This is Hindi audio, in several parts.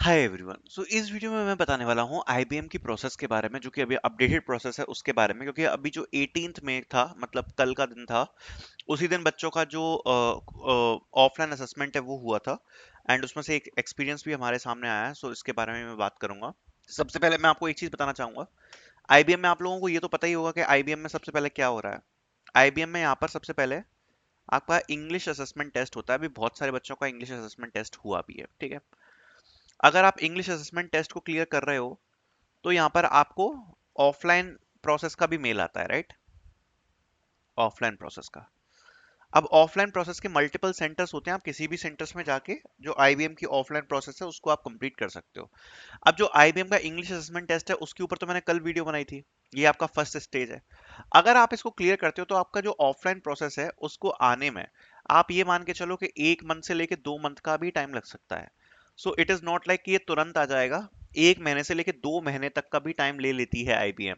Hi everyone. सो इस वीडियो में मैं बताने वाला हूँ आईबीएम की प्रोसेस के बारे में, जो कि अभी अपडेटेड प्रोसेस है उसके बारे में। क्योंकि अभी जो 18th में था, मतलब कल का दिन था, उसी दिन बच्चों का जो ऑफलाइन असेसमेंट है वो हुआ था। एंड उसमें से एक एक्सपीरियंस भी हमारे सामने आया है। सो इसके बारे में मैं बात करूंगा। सबसे पहले मैं आपको एक चीज बताना चाहूंगा। आईबीएम में आप लोगों को ये तो पता ही होगा कि आईबीएम में सबसे पहले क्या हो रहा है। आईबीएम में यहाँ पर सबसे पहले आपका इंग्लिश असेसमेंट टेस्ट होता है। अभी बहुत सारे बच्चों का इंग्लिश असेसमेंट टेस्ट हुआ भी है, ठीक है। अगर आप इंग्लिश असेसमेंट टेस्ट को क्लियर कर रहे हो तो यहाँ पर आपको ऑफलाइन प्रोसेस का भी मेल आता है, राइट। ऑफलाइन प्रोसेस का। अब ऑफलाइन प्रोसेस के मल्टीपल सेंटर्स होते हैं। आप किसी भी सेंटर्स में जाके जो आईबीएम की ऑफलाइन प्रोसेस है उसको आप कंप्लीट कर सकते हो। अब जो आईबीएम का इंग्लिश असेसमेंट टेस्ट है उसके ऊपर तो मैंने कल वीडियो बनाई थी। ये आपका फर्स्ट स्टेज है। अगर आप इसको क्लियर करते हो तो आपका जो ऑफलाइन प्रोसेस है उसको आने में आप ये मान के चलो कि 1 मंथ से लेके 2 मंथ का भी टाइम लग सकता है। So it is not like कि ये तुरंत आ जाएगा। 1 महीने से लेके 2 महीने तक का भी टाइम ले लेती है आईबीएम।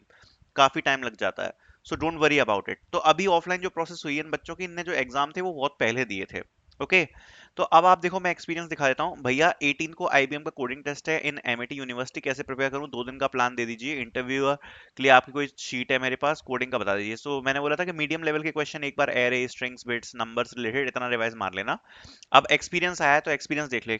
काफी टाइम लग जाता है। So don't worry about it. तो अभी ऑफलाइन जो प्रोसेस हुई है इन बच्चों की, इनने जो एग्जाम थे वो बहुत पहले दिए थे। ओके। तो अब आप देखो, मैं एक्सपीरियंस दिखा देता हूँ भैया। 18 को आईबीएम का कोडिंग टेस्ट है इन एमआईटी यूनिवर्सिटी। कैसे प्रिपेयर करूँ, 2 दिन का प्लान दे दीजिए। इंटरव्यू के लिए आपकी कोई शीट है मेरे पास, कोडिंग का बता दीजिए। सो मैंने बोला था कि मीडियम लेवल के क्वेश्चन एक बार array strings bits numbers related इतना रिवाइज मार लेना। अब एक्सपीरियंस आया है तो एक्सपीरियंस देख ले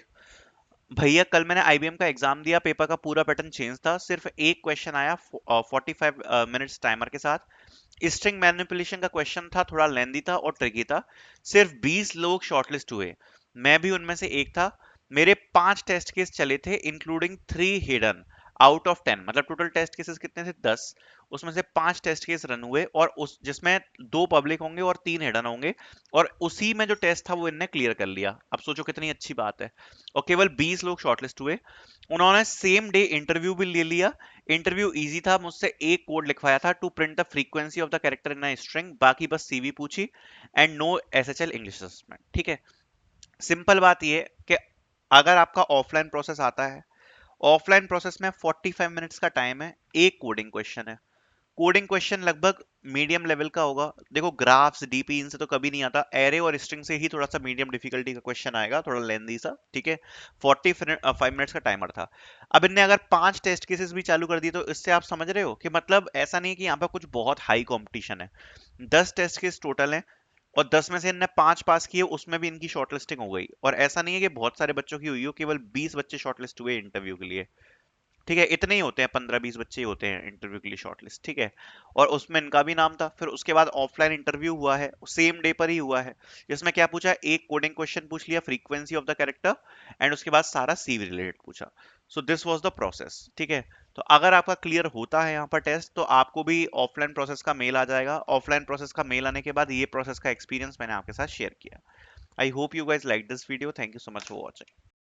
भैया। कल मैंने आईबीएम का एग्जाम दिया, पेपर का पूरा पैटर्न चेंज था। सिर्फ एक क्वेश्चन आया 45 मिनट्स टाइमर के साथ। स्ट्रिंग मैनिपुलेशन का क्वेश्चन था, थोड़ा लेंदी था और ट्रिकी था। सिर्फ 20 लोग शॉर्टलिस्ट हुए, मैं भी उनमें से एक था। मेरे 5 टेस्ट केस चले थे, इंक्लूडिंग 3 हिडन आउट ऑफ 10। मतलब टोटल टेस्ट केसेस कितने थे, 10। उसमें से 5 टेस्ट केस रन हुए, और उस जिसमें 2 पब्लिक होंगे और 3 हिडन होंगे। और उसी में जो टेस्ट था वो इनने क्लियर कर लिया। अब सोचो कितनी अच्छी बात है। और केवल 20 लोग शॉर्टलिस्ट हुए। उन्होंने सेम डे इंटरव्यू भी ले लिया। इंटरव्यू इजी था। मुझसे एक कोड लिखवाया था, to print the frequency of the character in a string. बाकी बस सीवी पूछी and no SHL English assessment, ठीक है। सिंपल बात ये कि अगर आपका ऑफलाइन प्रोसेस आता है, ऑफलाइन प्रोसेस में 45 मिनट्स का टाइम है। एक कोडिंग क्वेश्चन है। कोडिंग क्वेश्चन लगभग मीडियम लेवल का होगा। देखो, ग्राफ्स डीपी इनसे तो कभी नहीं आता। एरे और स्ट्रिंग से ही थोड़ा सा मीडियम डिफिकल्टी का क्वेश्चन आएगा, थोड़ा लेंदी सा, ठीक है। 45 मिनट्स का टाइमर था। अब इनने अगर 5 टेस्ट केसेस भी चालू कर दिए तो इससे आप समझ रहे हो कि मतलब ऐसा नहीं कि यहाँ पे कुछ बहुत हाई कंपटीशन है। 10 टेस्ट केस टोटल है, और 10 में से इनने 5 पास किए, उसमें भी इनकी शॉर्टलिस्टिंग हो गई। और ऐसा नहीं है कि बहुत सारे बच्चों की हुई हो, केवल 20 बच्चे शॉर्टलिस्ट हुए इंटरव्यू के लिए, ठीक है। इतने ही होते हैं, 15-20 बच्चे ही होते हैं इंटरव्यू के लिए शॉर्टलिस्ट, ठीक है। और उसमें इनका भी नाम था। फिर उसके बाद ऑफलाइन इंटरव्यू हुआ है, सेम डे पर ही हुआ है। जिसमें क्या पूछा, एक कोडिंग क्वेश्चन पूछ लिया, frequency of the character, and उसके बाद सारा सीवी रिलेटेड पूछा। So this was the process, ठीक है। तो अगर आपका क्लियर होता है यहाँ पर टेस्ट, तो आपको भी ऑफलाइन प्रोसेस का मेल आ जाएगा। ऑफलाइन प्रोसेस का मेल आने के बाद ये प्रोसेस का एक्सपीरियंस मैंने आपके साथ शेयर किया। I hope you guys like this video. Thank you so much for watching.